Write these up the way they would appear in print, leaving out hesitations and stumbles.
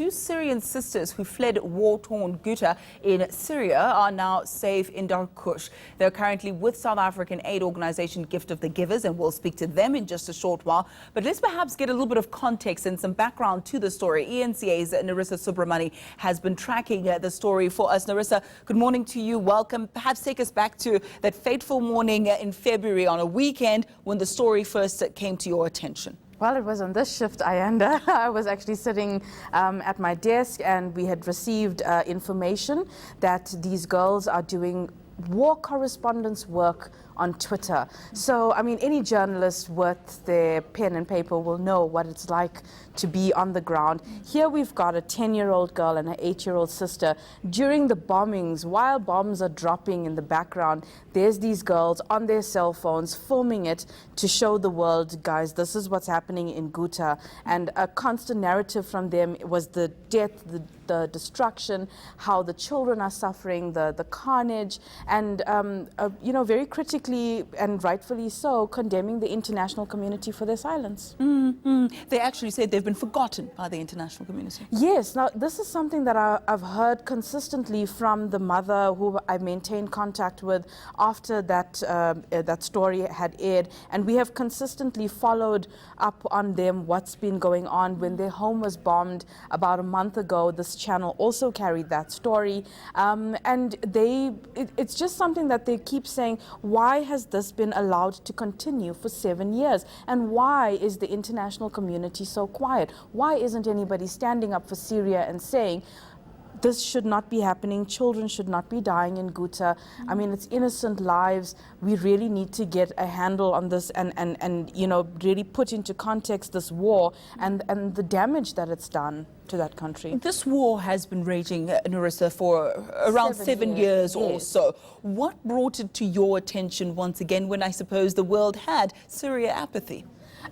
two Syrian sisters who fled war-torn Ghouta in Syria are now safe in Darkush. They're currently with South African aid organization Gift of the Givers, and we'll speak to them in just a short while. But let's perhaps get a little bit of context and some background to the story. ENCA's Narissa Subramani has been tracking the story for us. Narissa, good morning to you. Welcome. Perhaps take us back to that fateful morning in February on a weekend when the story first came to your attention. Well, it was on this shift, Ayanda. I was actually sitting at my desk, and we had received information that these girls are doing war correspondence work on Twitter. So, I mean, any journalist with their pen and paper will know what it's like to be on the ground. Here we've got a 10-year-old girl and an 8-year-old sister. During the bombings, while bombs are dropping in the background, there's these girls on their cell phones filming it to show the world, guys, this is what's happening in Ghouta. And a constant narrative from them was the death, the destruction, how the children are suffering, the carnage, and you know, very critically and rightfully so, condemning the international community for their silence. They actually said they've been forgotten by the international community. Yes, now this is something that I've heard consistently from the mother who I maintained contact with after that story had aired, and we have consistently followed up on them, what's been going on. When their home was bombed about a month ago, this channel also carried that story, and it's just something that they keep saying, why has this been allowed to continue for 7 years, and why is the international community so quiet? Why isn't anybody standing up for Syria and saying this should not be happening, children should not be dying in Ghouta? I mean, it's innocent lives. We really need to get a handle on this and you know, really put into context this war and the damage that it's done to that country. This war has been raging, Narissa, for around 7 years or so. What brought it to your attention once again when I suppose the world had Syria apathy?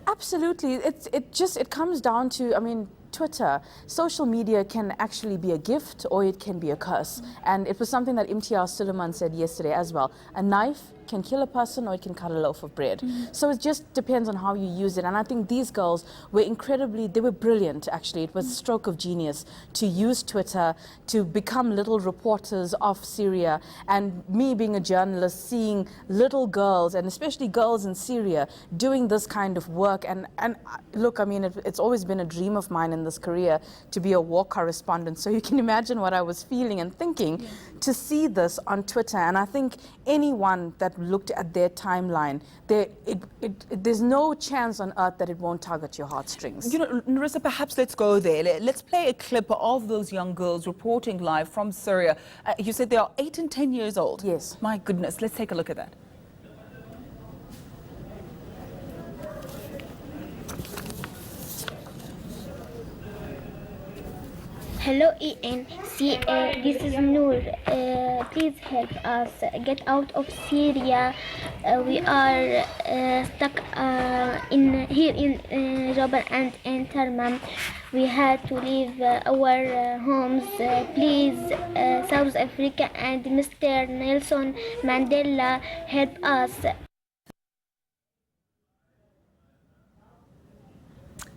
Absolutely. It comes down to, I mean, Twitter, social media can actually be a gift or it can be a curse. And it was something that Imtiaz Suleiman said yesterday as well. A knife can kill a person or it can cut a loaf of bread. So it just depends on how you use it. And I think these girls were they were brilliant actually. It was a stroke of genius to use Twitter to become little reporters of Syria. And me being a journalist, seeing little girls, and especially girls in Syria, doing this kind of work. And look, I mean, it's always been a dream of mine in this career to be a war correspondent. So you can imagine what I was feeling and thinking to see this on Twitter. And I think anyone that looked at their timeline, there's no chance on earth that it won't tug at your heartstrings. You know, Narissa, perhaps let's go there. Let's play a clip of those young girls reporting live from Syria. You said they are 8 and 10 years old. Yes. My goodness, let's take a look at that. Hello ENCA, this is Noor. Please help us get out of Syria. We are stuck here in Jabal and in Tarmam. We had to leave our homes. Please, South Africa and Mr. Nelson Mandela, help us.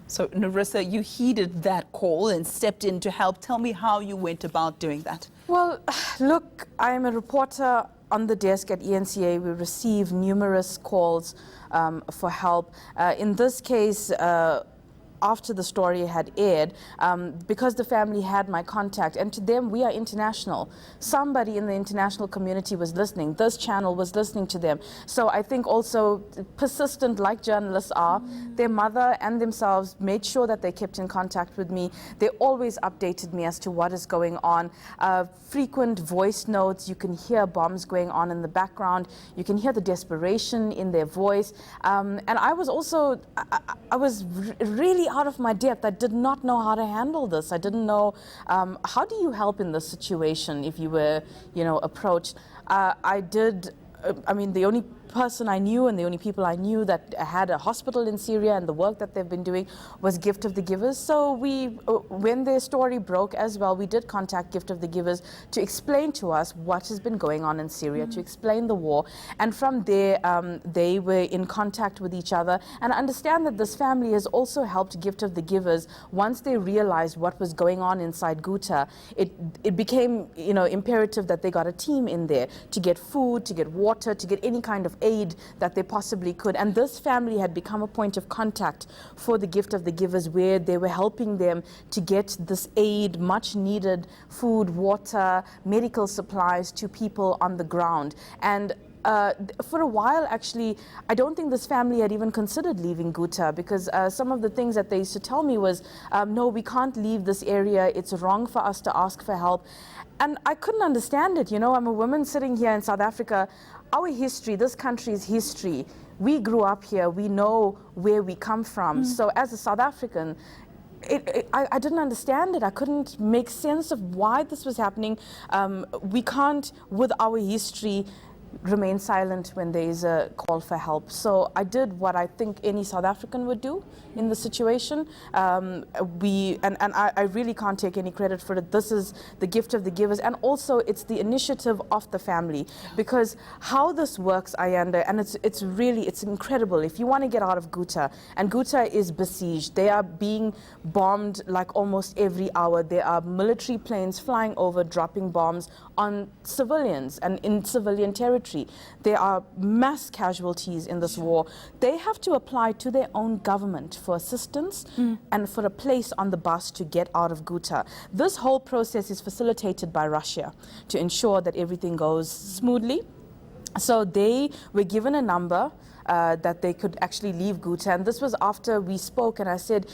So, Narissa, you heeded that call and stepped in to help. Tell me how you went about doing that. Well, look, I am a reporter on the desk at ENCA. We receive numerous calls for help. In this case, after the story had aired, because the family had my contact, and to them, we are international. Somebody in the international community was listening. This channel was listening to them. So I think also persistent, like journalists are, their mother and themselves made sure that they kept in contact with me. They always updated me as to what is going on. Frequent voice notes, you can hear bombs going on in the background. You can hear the desperation in their voice. And I was also, I was really out of my depth. I did not know how to handle this. I didn't know, how do you help in this situation if you were, you know, approached? I mean, the only person I knew and the only people I knew that had a hospital in Syria and the work that they've been doing was Gift of the Givers. So when their story broke as well, we did contact Gift of the Givers to explain to us what has been going on in Syria, to explain the war. And from there, they were in contact with each other. And I understand that this family has also helped Gift of the Givers. Once they realized what was going on inside Ghouta, it became, imperative that they got a team in there to get food, to get water, to get any kind of aid that they possibly could. And this family had become a point of contact for the Gift of the Givers, where they were helping them to get this aid, much needed food, water, medical supplies to people on the ground. And for a while, actually, I don't think this family had even considered leaving Ghouta, because some of the things that they used to tell me was, no, we can't leave this area. It's wrong for us to ask for help. And I couldn't understand it. I'm a woman sitting here in South Africa. Our history, this country's history, we grew up here. We know where we come from. So as a South African, I didn't understand it. I couldn't make sense of why this was happening. We can't, with our history, remain silent when there is a call for help. So I did what I think any South African would do in the situation. I really can't take any credit for it. This is the Gift of the Givers, and also it's the initiative of the family, because how this works, Ayanda, and it's incredible. If you want to get out of Ghouta, and Ghouta is besieged, they are being bombed like almost every hour. There are military planes flying over, dropping bombs on civilians and in civilian territory. There are mass casualties in this war. They have to apply to their own government for assistance and for a place on the bus to get out of Ghouta. This whole process is facilitated by Russia to ensure that everything goes smoothly. So they were given a number that they could actually leave Ghouta. And this was after we spoke, and I said,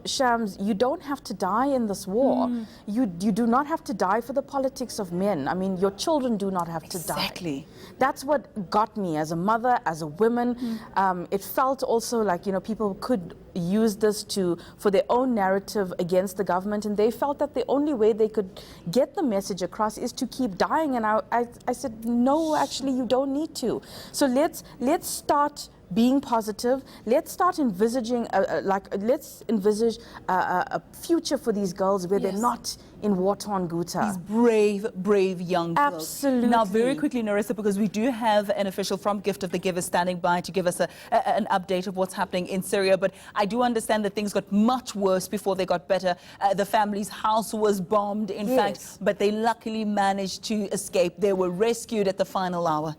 Shams, you don't have to die in this war. You do not have to die for the politics of men. I mean, your children do not have to die. Exactly. That's what got me as a mother, as a woman. It felt also like, people could use this for their own narrative against the government, and they felt that the only way they could get the message across is to keep dying. And I said, no, actually, you don't need to. So let's start being positive. Let's start envisaging, let's envisage a future for these girls where they're not in war-torn Ghouta. These brave young girls. Absolutely. Now, very quickly, Narissa, because we do have an official from Gift of the Givers standing by to give us an update of what's happening in Syria, but I do understand that things got much worse before they got better. The family's house was bombed, in fact, but they luckily managed to escape. They were rescued at the final hour.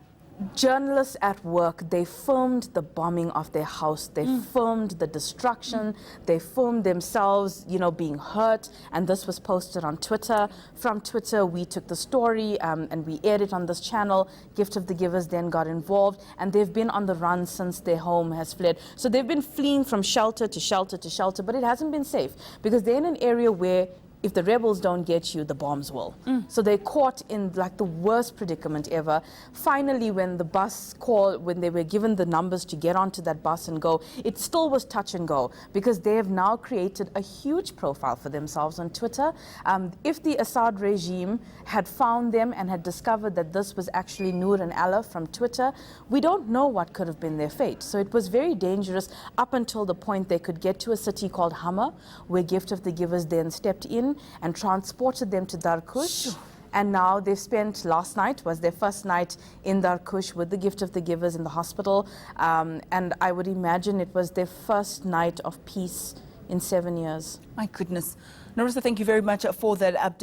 Journalists at work, they filmed the bombing of their house. They filmed the destruction. They filmed themselves, being hurt. And this was posted on Twitter. From Twitter, we took the story and we aired it on this channel. Gift of the Givers then got involved. And they've been on the run since their home has fled. So they've been fleeing from shelter to shelter to shelter. But it hasn't been safe, because they're in an area where if the rebels don't get you, the bombs will. So they're caught in like the worst predicament ever. Finally, when they were given the numbers to get onto that bus and go, it still was touch and go, because they have now created a huge profile for themselves on Twitter. If the Assad regime had found them and had discovered that this was actually Noor and Allah from Twitter, we don't know what could have been their fate. So it was very dangerous up until the point they could get to a city called Hama, where Gift of the Givers then stepped in and transported them to Darkush. And now they've spent, last night was their first night in Darkush with the Gift of the Givers in the hospital. And I would imagine it was their first night of peace in 7 years. My goodness. Narissa, thank you very much for that update.